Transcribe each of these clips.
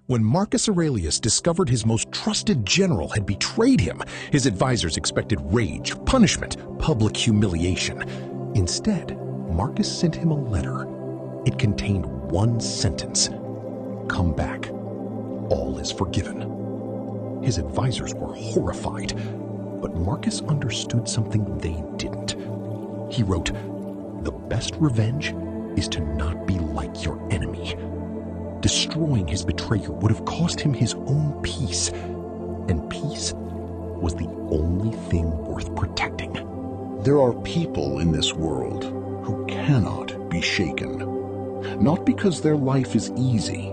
When Marcus Aurelius discovered his most trusted general had betrayed him, his advisors expected rage, punishment, public humiliation. Instead, Marcus sent him a letter. It contained one sentence: "Come back. All is forgiven." His advisors were horrified, but Marcus understood something they didn't. He wrote, "The best revenge is to not be like your enemy." Destroying his betrayer would have cost him his own peace, and peace was the only thing worth protecting. There are people in this world who cannot be shaken. Not because their life is easy,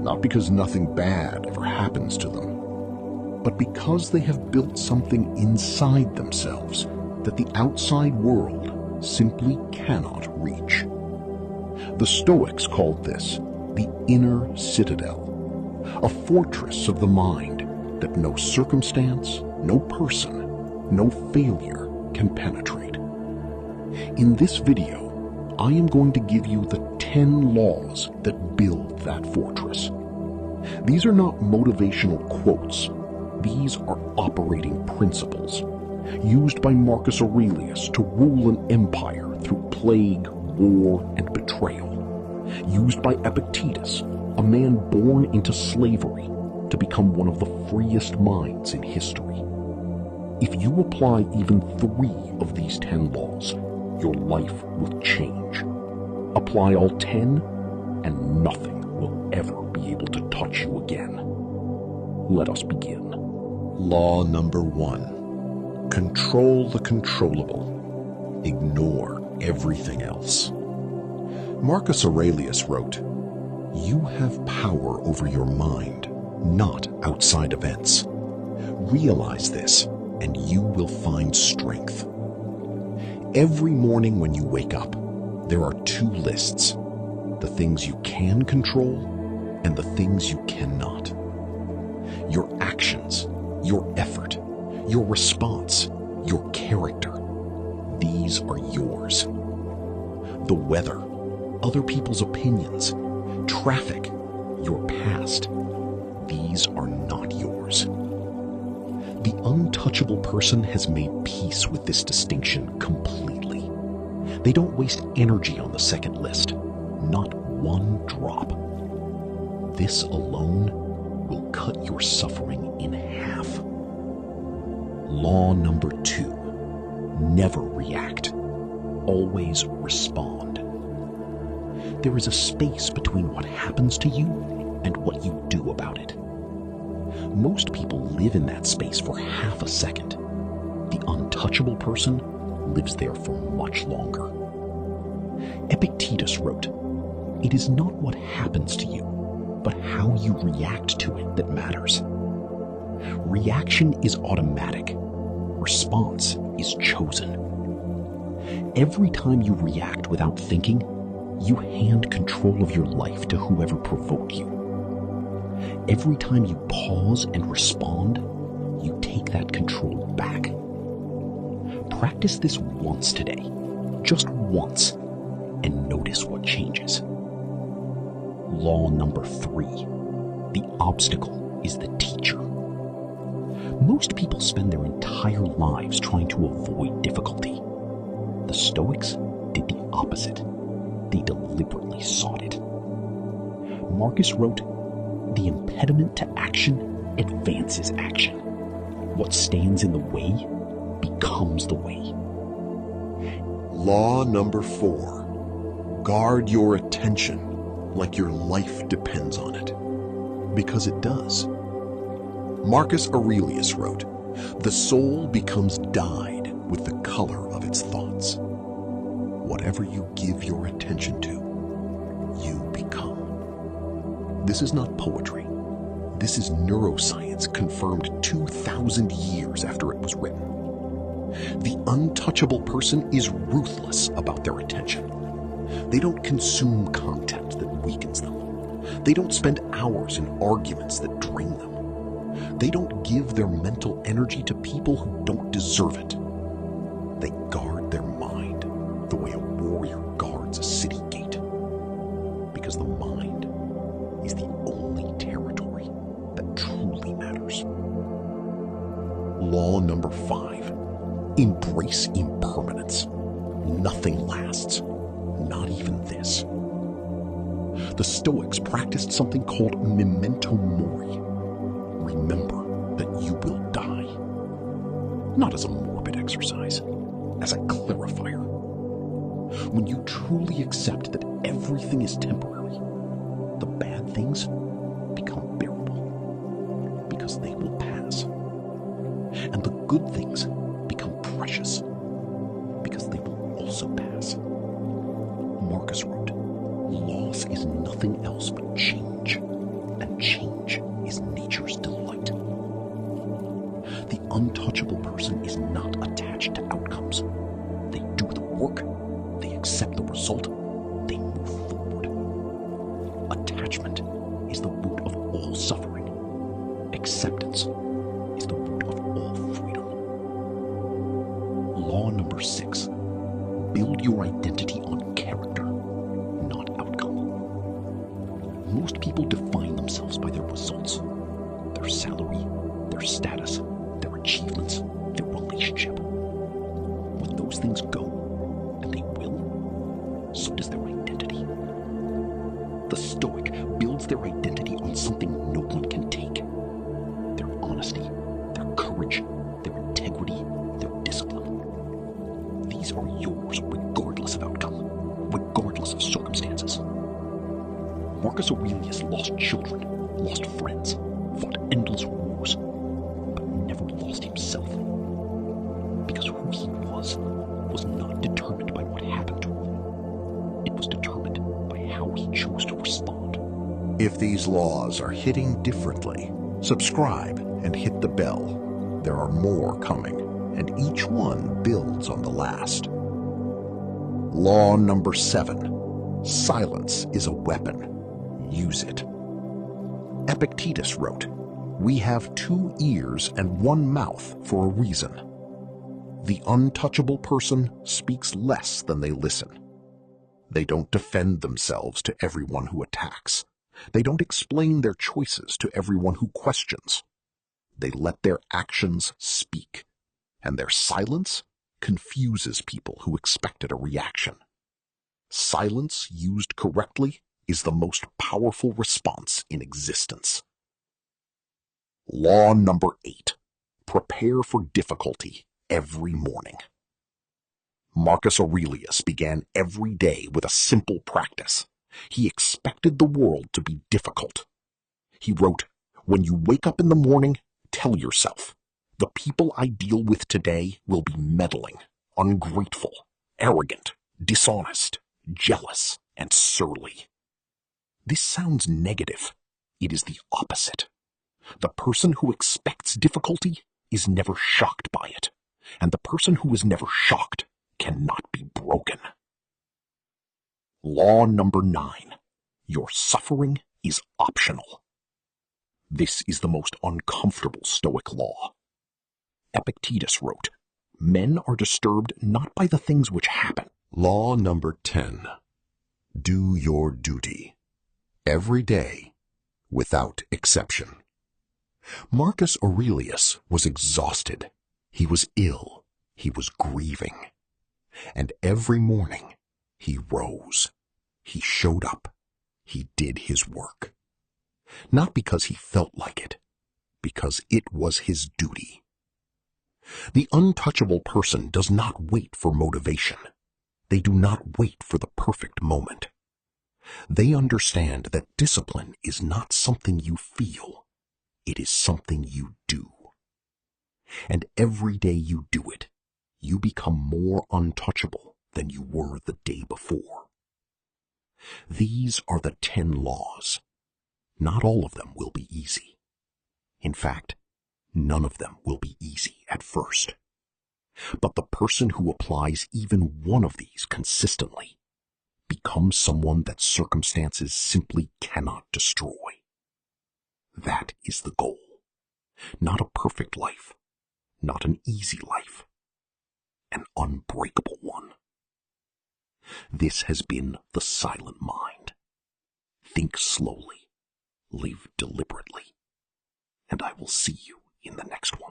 not because nothing bad ever happens to them, but because they have built something inside themselves that the outside world simply cannot reach. The Stoics called this the inner citadel, a fortress of the mind that no circumstance, no person, no failure can penetrate. In this video, I am going to give you the 10 laws that build that fortress. These are not motivational quotes. These are operating principles, used by Marcus Aurelius to rule an empire through plague, war, and betrayal. Used by Epictetus, a man born into slavery, to become one of the freest minds in history. If you apply even 3 of these 10 laws, your life will change. Apply all 10, and nothing will ever be able to touch you again. Let us begin. Law number 1. Control the controllable. Ignore everything else. Marcus Aurelius wrote, "You have power over your mind, not outside events. Realize this, and you will find strength." Every morning when you wake up, there are 2 lists: the things you can control and the things you cannot. Your actions, your effort, your response, your character, these are yours. The weather, other people's opinions, traffic, your past, these are not yours. The untouchable person has made peace with this distinction completely. They don't waste energy on the second list, not one drop. This alone will cut your suffering in half. Law number 2. Never react. Always respond. There is a space between what happens to you and what you do about it. Most people live in that space for half a second. The untouchable person lives there for much longer. Epictetus wrote, "It is not what happens to you, but how you react to it that matters." Reaction is automatic. Response is chosen. Every time you react without thinking, you hand control of your life to whoever provoked you. Every time you pause and respond, you take that control back. Practice this once today, just once, and notice what changes. Law number 3. The obstacle is the teacher. Most people spend their entire lives trying to avoid difficulty. The Stoics did the opposite. They deliberately sought it. Marcus wrote, "The impediment to action advances action. What stands in the way becomes the way." Law number 4. Guard your attention like your life depends on it. Because it does. Marcus Aurelius wrote, "The soul becomes dyed with the color of its thoughts." Whatever you give your attention to, you become. This is not poetry. This is neuroscience confirmed 2,000 years after it was written. The untouchable person is ruthless about their attention. They don't consume content that weakens them. They don't spend hours in arguments that drain them. They don't give their mental energy to people who don't deserve it. They guard their mind the way a warrior guards a city gate. Because the mind is the only territory Law number 5. Embrace impermanence. Nothing lasts. Not even this. The Stoics practiced something called memento mori. Remember that you will die. Not as a morbid exercise, as a clarifier. When you truly accept that everything is temporary, the bad things become bearable, because they will pass. And the good things become precious, because they will also pass. Marcus wrote, "Loss is nothing else but change, and change is nature's delight." The untouchable person is not attached to outcomes. They do the work, they accept the result, they move forward. Attachment is the root of all suffering. Acceptance is the root of all freedom. Law number 6. Build your identity on character, not outcome. Most people define themselves by their results, their salary, their status, their achievements, their relationship. When those things go, and they will, so does their identity. The Stoic builds their identity on something no one can take. Their honesty, their courage, their integrity, their discipline. These are yours regardless of outcome, regardless of circumstances. Marcus Aurelius lost children, lost friends, fought endless wars, but never lost himself. Because who he was not determined by what happened to him. It was determined by how he chose to respond. If these laws are hitting differently, subscribe and hit the bell. There are more coming, and each one builds on the last. Law number 7. Silence is a weapon. Use it. Epictetus wrote, "We have 2 ears and 1 mouth for a reason." The untouchable person speaks less than they listen. They don't defend themselves to everyone who attacks. They don't explain their choices to everyone who questions. They let their actions speak, and their silence confuses people who expected a reaction. Silence used correctly is the most powerful response in existence. Law number 8. Prepare for difficulty every morning. Marcus Aurelius began every day with a simple practice. He expected the world to be difficult. He wrote, "When you wake up in the morning, tell yourself, the people I deal with today will be meddling, ungrateful, arrogant, dishonest, jealous, and surly." This sounds negative. It is the opposite. The person who expects difficulty is never shocked by it, and the person who is never shocked cannot be broken. Law number 9. Your suffering is optional. This is the most uncomfortable Stoic law. Epictetus wrote, "Men are disturbed not by the things which happen." Law number 10. Do your duty. Every day, without exception. Marcus Aurelius was exhausted. He was ill. He was grieving. And every morning, he rose. He showed up. He did his work. Not because he felt like it, because it was his duty. The untouchable person does not wait for motivation. They do not wait for the perfect moment. They understand that discipline is not something you feel. It is something you do. And every day you do it, you become more untouchable than you were the day before. These are the 10 laws. Not all of them will be easy. In fact, none of them will be easy at first. But the person who applies even one of these consistently becomes someone that circumstances simply cannot destroy. That is the goal. Not a perfect life, not an easy life, an unbreakable one. This has been The Silent Mind. Think slowly, live deliberately, and I will see you in the next one.